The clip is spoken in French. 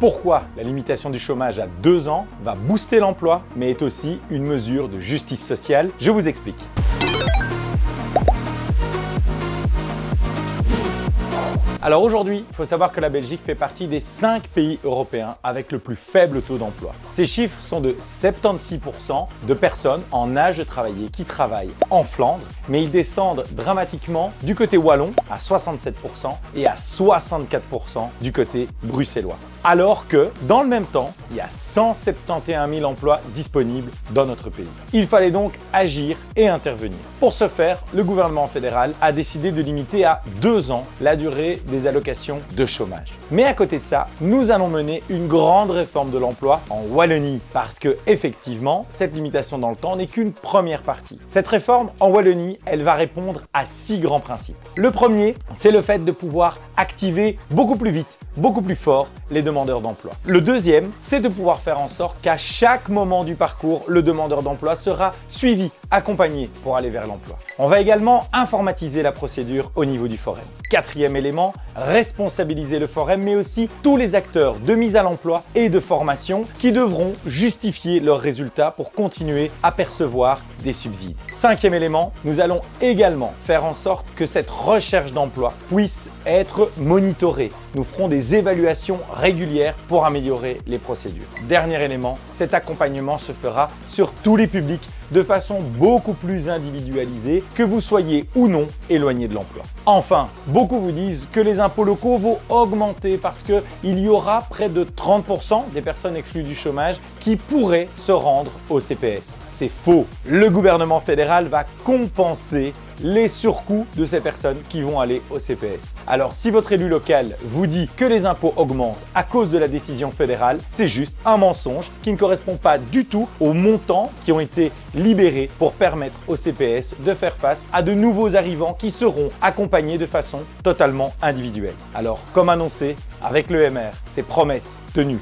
pourquoi la limitation du chômage à 2 ans va booster l'emploi, mais est aussi une mesure de justice sociale. Je vous explique. Alors aujourd'hui, il faut savoir que la Belgique fait partie des 5 pays européens avec le plus faible taux d'emploi. Ces chiffres sont de 76% de personnes en âge de travailler qui travaillent en Flandre, mais ils descendent dramatiquement du côté wallon à 67% et à 64% du côté bruxellois. Alors que, dans le même temps, il y a 171 000 emplois disponibles dans notre pays. Il fallait donc agir et intervenir. Pour ce faire, le gouvernement fédéral a décidé de limiter à 2 ans la durée des allocations de chômage. Mais à côté de ça, nous allons mener une grande réforme de l'emploi en Wallonie parce que, effectivement, cette limitation dans le temps n'est qu'une première partie. Cette réforme en Wallonie, elle va répondre à 6 grands principes. Le premier, c'est le fait de pouvoir activer beaucoup plus vite, beaucoup plus fort les demandeurs d'emploi. Le deuxième, c'est de pouvoir faire en sorte qu'à chaque moment du parcours, le demandeur d'emploi sera suivi, accompagné pour aller vers l'emploi. On va également informatiser la procédure au niveau du forum. Quatrième élément, responsabiliser le forum, mais aussi tous les acteurs de mise à l'emploi et de formation qui devront justifier leurs résultats pour continuer à percevoir des subsides. Cinquième élément, nous allons également faire en sorte que cette recherche d'emploi puisse être monitorée. Nous ferons des évaluations régulières pour améliorer les procédures. Dernier élément, cet accompagnement se fera sur tous les publics de façon beaucoup plus individualisée, que vous soyez ou non éloigné de l'emploi. Enfin, beaucoup vous disent que les impôts locaux vont augmenter parce qu'il y aura près de 30% des personnes exclues du chômage qui pourraient se rendre au CPS. C'est faux. Le gouvernement fédéral va compenser les surcoûts de ces personnes qui vont aller au CPS. Alors, si votre élu local vous dit que les impôts augmentent à cause de la décision fédérale, c'est juste un mensonge qui ne correspond pas du tout aux montants qui ont été libérés pour permettre au CPS de faire face à de nouveaux arrivants qui seront accompagnés de façon totalement individuelle. Alors, comme annoncé, avec le MR, c'est promesse tenue.